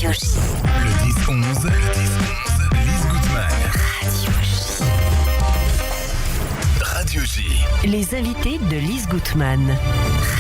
Radio J. Le 10-11, Lise Gutmann. Radio J. Les invités de Lise Gutmann.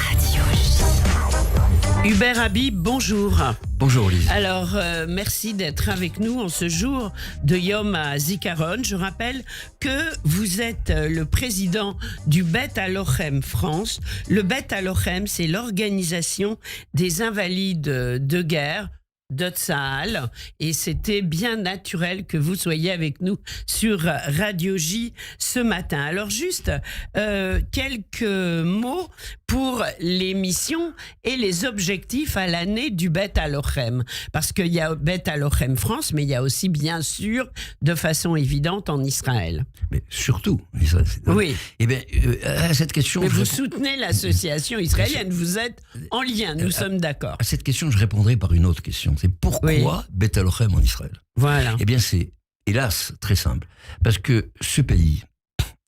Radio J. Hubert Habib, bonjour. Bonjour Lise. Alors, merci d'être avec nous en ce jour de Yom HaZikaron. Je rappelle que vous êtes le président du Bet Halochem France. Le Bet Halochem, c'est l'organisation des invalides de guerre de Tsahal, et c'était bien naturel que vous soyez avec nous sur Radio J ce matin. Alors juste quelques mots pour les missions et les objectifs à l'année du Bet Halochem, parce qu'il y a Bet Halochem France, mais il y a aussi bien sûr de façon évidente en Israël. Mais surtout, Israël. Oui. Eh bien, à cette question... Mais vous soutenez l'association israélienne, vous êtes en lien, nous sommes d'accord. À cette question, je répondrai par une autre question. C'est pourquoi Bet Halochem en Israël? Voilà. Eh bien, c'est, hélas, très simple. Parce que ce pays,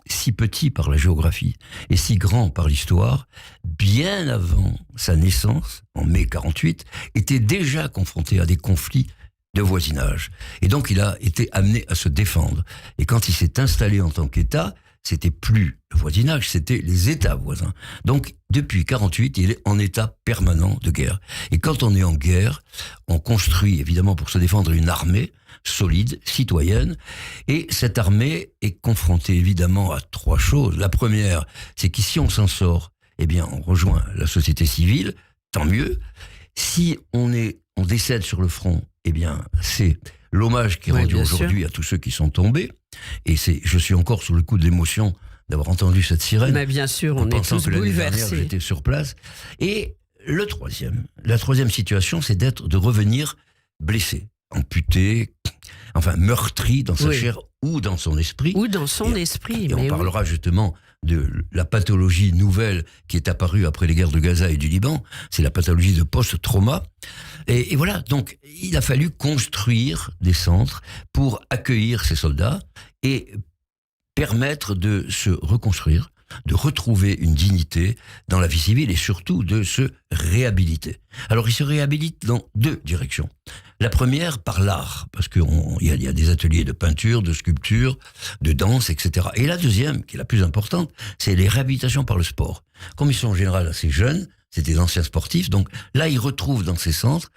si petit par la géographie et si grand par l'histoire, bien avant sa naissance, en mai 48, était déjà confronté à des conflits de voisinage. Et donc, il a été amené à se défendre. Et quand il s'est installé en tant qu'État, c'était plus le voisinage, c'était les États voisins. Donc, depuis 48, il est en état permanent de guerre. Et quand on est en guerre, on construit, évidemment, pour se défendre, une armée solide, citoyenne. Et cette armée est confrontée, évidemment, à trois choses. La première, c'est que si on s'en sort, eh bien, on rejoint la société civile, tant mieux. Si on décède sur le front, eh bien, c'est l'hommage qui est rendu aujourd'hui à tous ceux qui sont tombés. Et je suis encore sous le coup de l'émotion d'avoir entendu cette sirène. Mais bien sûr, on est tous bouleversés. J'étais sur place. Et la troisième situation, c'est de revenir blessé, amputé, enfin meurtri dans sa chair ou dans son esprit. Ou dans son esprit. Et on parlera justement de la pathologie nouvelle qui est apparue après les guerres de Gaza et du Liban. C'est la pathologie de post-trauma. Et voilà, donc il a fallu construire des centres pour accueillir ces soldats et permettre de se reconstruire, de retrouver une dignité dans la vie civile et surtout de se réhabiliter. Alors, ils se réhabilitent dans deux directions. La première, par l'art, parce qu'il y a des ateliers de peinture, de sculpture, de danse, etc. Et la deuxième, qui est la plus importante, c'est les réhabilitations par le sport. Comme ils sont en général assez jeunes, c'est des anciens sportifs, donc là, ils retrouvent dans ces centres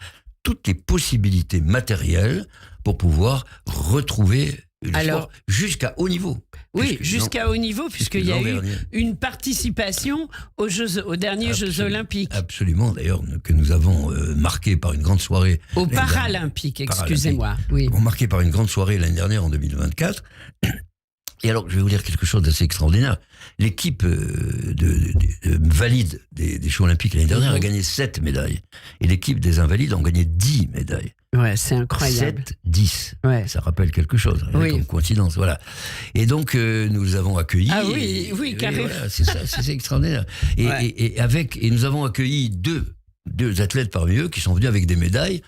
toutes les possibilités matérielles pour pouvoir retrouver le sport jusqu'à haut niveau. Oui, jusqu'à haut niveau, puisqu'il y a eu une participation aux derniers Jeux Olympiques. Absolument, d'ailleurs, que nous avons marqué par une grande soirée. Aux Paralympiques, excusez-moi. Oui. Marqué par une grande soirée l'année dernière, en 2024. Et alors, je vais vous dire quelque chose d'assez extraordinaire. L'équipe valide des Jeux Olympiques l'année dernière a gagné 7 médailles. Et l'équipe des invalides a gagné 10 médailles. Ouais, c'est incroyable. 7, 10. Ouais. Ça rappelle quelque chose, comme coïncidence, voilà. Et donc, nous avons accueilli... Ah oui, carrément. Voilà, c'est ça, c'est extraordinaire. Et nous avons accueilli deux athlètes parmi eux qui sont venus avec des médailles,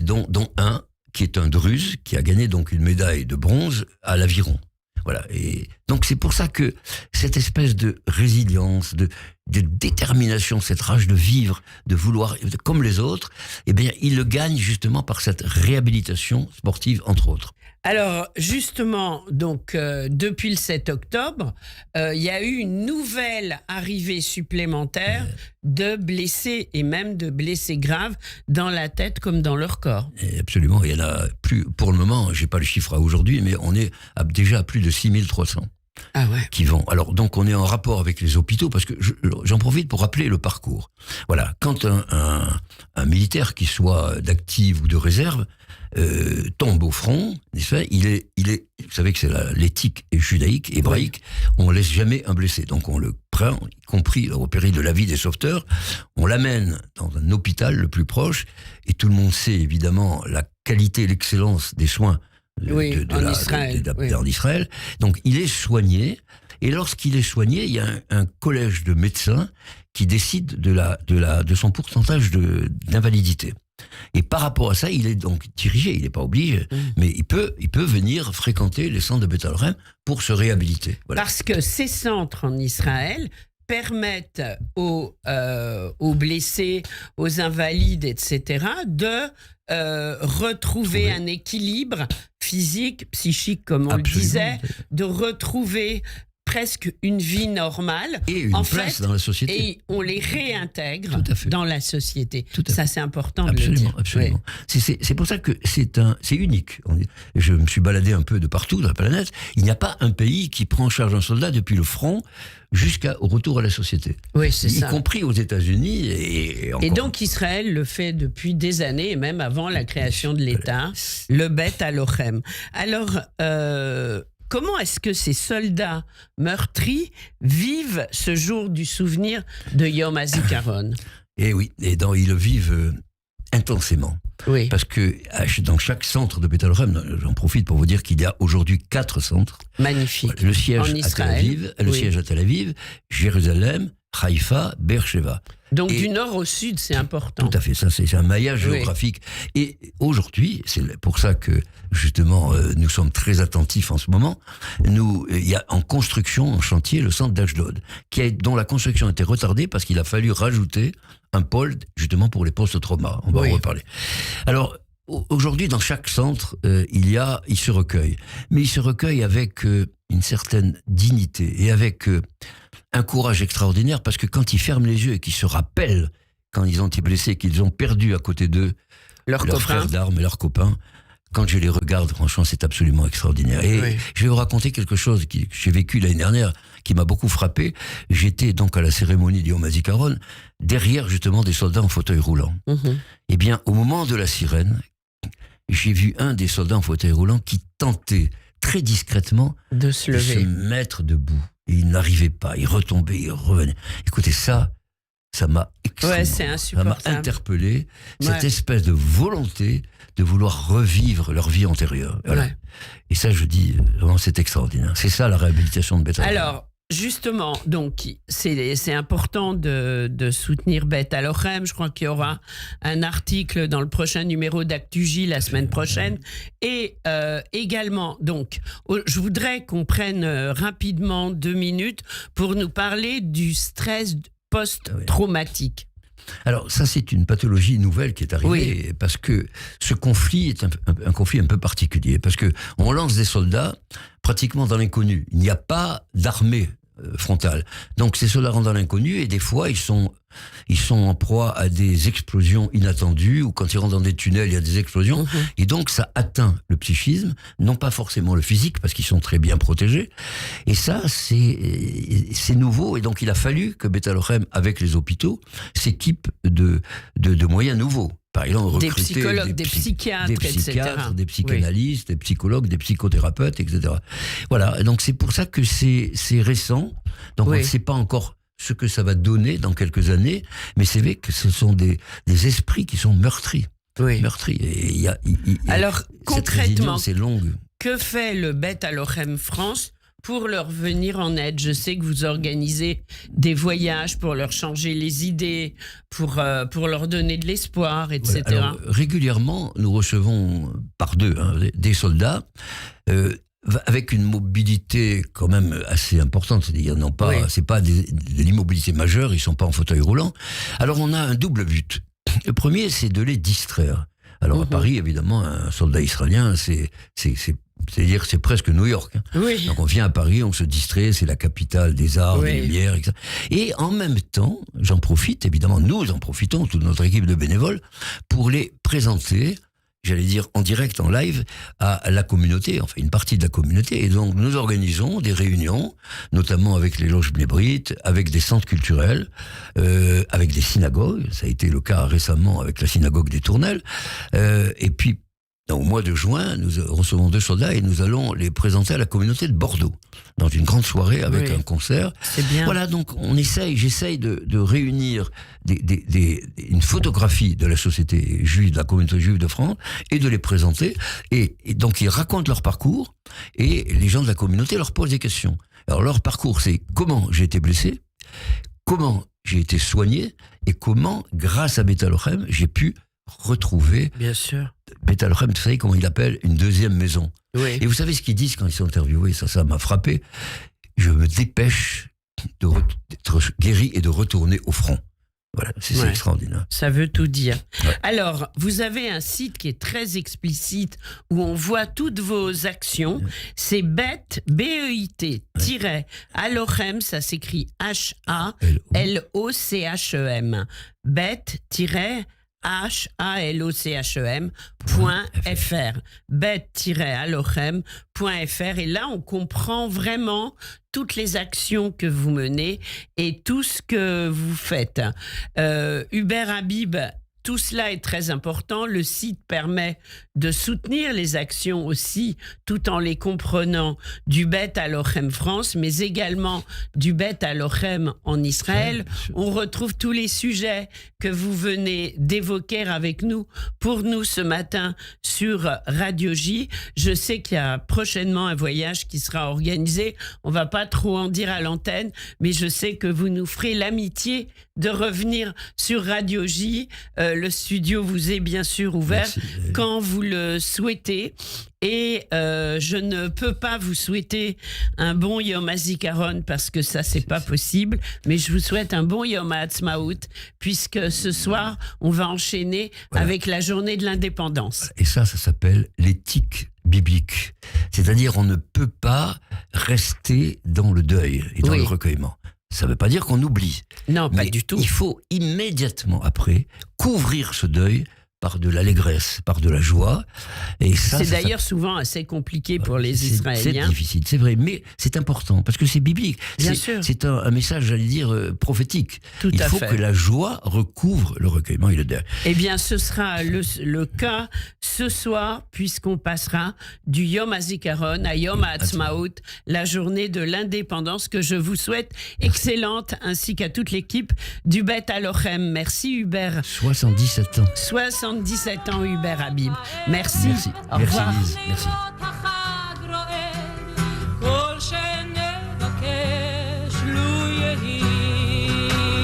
dont un qui est un Druze, qui a gagné donc une médaille de bronze à l'aviron. Voilà. Et donc c'est pour ça que cette espèce de résilience, de détermination, cette rage de vivre, de vouloir comme les autres, eh bien, il le gagne justement par cette réhabilitation sportive, entre autres. Alors, justement, donc, depuis le 7 octobre, il y a eu une nouvelle arrivée supplémentaire de blessés, et même de blessés graves, dans la tête comme dans leur corps. Et absolument, il y en a plus, pour le moment, je n'ai pas le chiffre à aujourd'hui, mais on est déjà à plus de 6300. Qui vont. Alors, donc, on est en rapport avec les hôpitaux, parce que j'en profite pour rappeler le parcours. Voilà, quand un militaire, qui soit d'active ou de réserve, tombe au front, il est, vous savez que c'est l'éthique judaïque, hébraïque, on laisse jamais un blessé. Donc, on le prend, y compris au péril de la vie des sauveteurs, on l'amène dans un hôpital le plus proche, et tout le monde sait évidemment la qualité et l'excellence des soins en Israël. Donc, il est soigné. Et lorsqu'il est soigné, il y a un collège de médecins qui décide de son pourcentage d'invalidité. Et par rapport à ça, il est donc dirigé, il n'est pas obligé, mais il peut venir fréquenter les centres de Bet Halochem pour se réhabiliter. Voilà. Parce que ces centres en Israël permettent aux blessés, aux invalides, etc., de retrouver un équilibre physique, psychique, comme on le disait, de retrouver presque une vie normale. Et une place dans la société. Et on les réintègre dans la société. Ça, c'est important absolument, de le dire. Absolument. Ouais. C'est pour ça que c'est unique. Je me suis baladé un peu de partout dans la planète. Il n'y a pas un pays qui prend en charge un soldat depuis le front jusqu'au retour à la société. Oui, c'est ça. Y compris aux États-Unis. Et donc Israël le fait depuis des années, et même avant la création de l'État, le Beth Alochem. Alors, comment est-ce que ces soldats meurtris vivent ce jour du souvenir de Yom HaZikaron ? Et oui, ils le vivent intensément. Oui. Parce que dans chaque centre de Beth Alochem, j'en profite pour vous dire qu'il y a aujourd'hui 4 centres. Magnifique. Le siège à Tel Aviv, Jérusalem, Haïfa, Beersheba. Donc du nord au sud, c'est important. Tout à fait, ça c'est un maillage géographique. Et aujourd'hui, c'est pour ça que justement nous sommes très attentifs en ce moment, il y a en construction, en chantier, le centre d'Ashdod, dont la construction a été retardée parce qu'il a fallu rajouter un pôle justement pour les post-trauma. On va en reparler. Alors, aujourd'hui, dans chaque centre, il se recueille. Mais il se recueille avec une certaine dignité et avec un courage extraordinaire, parce que quand ils ferment les yeux et qu'ils se rappellent, quand ils ont été blessés, qu'ils ont perdu à côté d'eux leurs frères d'armes et leurs copains, quand je les regarde, franchement, c'est absolument extraordinaire. Et je vais vous raconter quelque chose que j'ai vécu l'année dernière, qui m'a beaucoup frappé. J'étais donc à la cérémonie du Yom HaZikaron, derrière justement des soldats en fauteuil roulant. Eh bien, au moment de la sirène, j'ai vu un des soldats en fauteuil roulant qui tentait très discrètement de se mettre debout. Et il n'arrivait pas, il retombait, il revenait. Écoutez, ça m'a ça m'a interpellé, cette espèce de volonté de vouloir revivre leur vie antérieure. Voilà. Et ça, je dis, vraiment, c'est extraordinaire. C'est ça la réhabilitation de Beth Alochem. Alors, justement, donc, c'est important de soutenir Beth Alochem. Je crois qu'il y aura un article dans le prochain numéro d'Actu-J la semaine prochaine. Et également, donc, je voudrais qu'on prenne rapidement 2 minutes pour nous parler du stress post-traumatique. Alors ça, c'est une pathologie nouvelle qui est arrivée, parce que ce conflit est un conflit un peu particulier, parce que on lance des soldats pratiquement dans l'inconnu. Il n'y a pas d'armée frontale. Donc ces soldats rentrent dans l'inconnu, et des fois ils sont en proie à des explosions inattendues, ou quand ils rentrent dans des tunnels, il y a des explosions, et donc ça atteint le psychisme, non pas forcément le physique, parce qu'ils sont très bien protégés, et ça c'est nouveau, et donc il a fallu que Beth Alochem, avec les hôpitaux, s'équipe de moyens nouveaux. Par exemple, des psychologues, des psychiatres, etc. Des psychanalystes, des psychologues, des psychothérapeutes, etc. Voilà, donc c'est pour ça que c'est récent, donc on ne sait pas encore ce que ça va donner dans quelques années, mais c'est vrai que ce sont des esprits qui sont meurtris. Meurtris. Et alors, concrètement, c'est longue. Que fait le Beth Alochem France pour leur venir en aide? Je sais que vous organisez des voyages pour leur changer les idées, pour leur donner de l'espoir, etc. Voilà. Alors, régulièrement, nous recevons par deux des soldats avec une mobilité quand même assez importante. C'est-à-dire, c'est pas de l'immobilité majeure, ils sont pas en fauteuil roulant. Alors, on a un double but. Le premier, c'est de les distraire. Alors, à Paris, évidemment, un soldat israélien, c'est-à-dire c'est presque New York. Donc on vient à Paris, on se distrait, c'est la capitale des arts, des lumières, etc. Et en même temps, j'en profite, évidemment, nous en profitons, toute notre équipe de bénévoles, pour les présenter, j'allais dire en direct, en live, à la communauté, enfin une partie de la communauté. Et donc nous organisons des réunions, notamment avec les loges bnébrites, avec des centres culturels, avec des synagogues. Ça a été le cas récemment avec la synagogue des Tournelles. Et puis, au mois de juin, nous recevons 2 soldats et nous allons les présenter à la communauté de Bordeaux, dans une grande soirée avec un concert. C'est bien. Voilà, donc j'essaye de réunir une photographie de la société juive, de la communauté juive de France, et de les présenter. Et donc ils racontent leur parcours, et les gens de la communauté leur posent des questions. Alors leur parcours, c'est comment j'ai été blessé, comment j'ai été soigné, et comment, grâce à Beth Alochem, j'ai pu retrouver. Bien sûr. Beth Alochem, vous savez comment il appelle une deuxième maison. Oui. Et vous savez ce qu'ils disent quand ils sont interviewés, ça m'a frappé. Je me dépêche d'être guéri et de retourner au front. Voilà, c'est Ouais. extraordinaire. Ça veut tout dire. Ouais. Alors, vous avez un site qui est très explicite où on voit toutes vos actions. C'est BET, BEIT, ça s'écrit HALOCHEM. BET-HALOCHEM.fr. BET-HALOCHEM.fr. Et là, on comprend vraiment toutes les actions que vous menez et tout ce que vous faites. Hubert Habib, tout cela est très important. Le site permet de soutenir les actions aussi, tout en les comprenant, du Bet Halochem France, mais également du Bet Halochem en Israël. Bien sûr. On retrouve tous les sujets que vous venez d'évoquer avec nous, pour nous ce matin sur Radio J. Je sais qu'il y a prochainement un voyage qui sera organisé. On va pas trop en dire à l'antenne, mais je sais que vous nous ferez l'amitié de revenir sur Radio J. Le studio vous est bien sûr ouvert Merci. quand vous le souhaitez. Et je ne peux pas vous souhaiter un bon Yom HaZikaron parce que ça, c'est pas possible. Mais je vous souhaite un bon Yom HaAtzmaut puisque ce soir, on va enchaîner avec la journée de l'indépendance. Et ça s'appelle l'éthique biblique. C'est-à-dire, on ne peut pas rester dans le deuil et dans Oui. le recueillement. Ça ne veut pas dire qu'on oublie. Non, pas Mais du tout. il faut immédiatement après couvrir ce deuil par de l'allégresse, par de la joie. Et ça, C'est ça d'ailleurs souvent assez compliqué pour les C'est Israéliens. difficile, c'est vrai, mais c'est important parce que c'est biblique. Bien C'est- sûr. C'est un message, j'allais dire, prophétique. Tout Il à faut fait. que la joie recouvre le recueillement et le deuil. Eh bien, ce sera le cas ce soir, puisqu'on passera du Yom HaZikaron à Yom HaAtzmaut, la journée de l'indépendance que je vous souhaite excellente, ainsi qu'à toute l'équipe du Bet Halochem. Merci Hubert. 77 ans. 77 ans Hubert Habib. Merci. Merci. Au Merci revoir. Lise. Merci. החג רועד, כל שנבקש, לו יהי,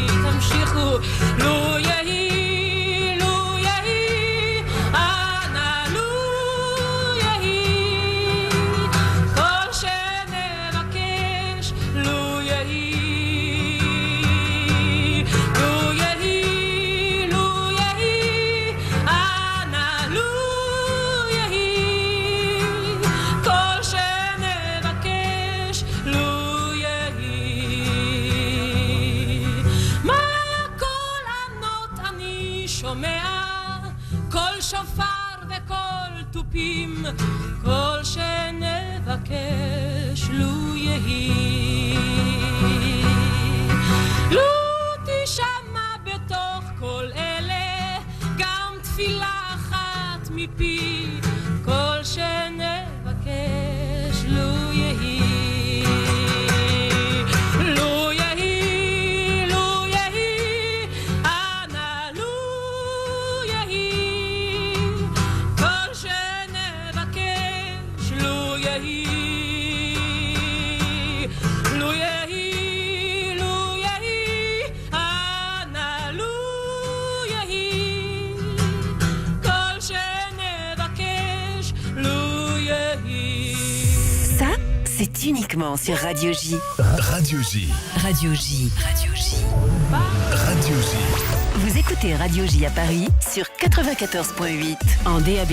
תמשיכו, לו יהי, לו יהי, אנא לו יהי, כל שנבקש, לו יהי, לו יהי, לו יהי, אנא לו יהי, כל שנבקש, לו יהי. מה קול ענות אני שומע? קול שופר וקול תופים, כל שנבקש, לו יהי. לו תשמע בתוך כל אלה גם תפילה אחת מפי, כל שנבקש, לו יהי. לו יהי, לו יהי, אנא לו יהי, כל שנבקש, לו יהי. לו יהי, לו יהי, אנא לו יהי, כל שנבקש, לו יהי. Ça, c'est uniquement sur Radio J. Radio J. Radio J. Radio J. Radio J. Vous écoutez Radio J à Paris sur 94.8 en DAB+,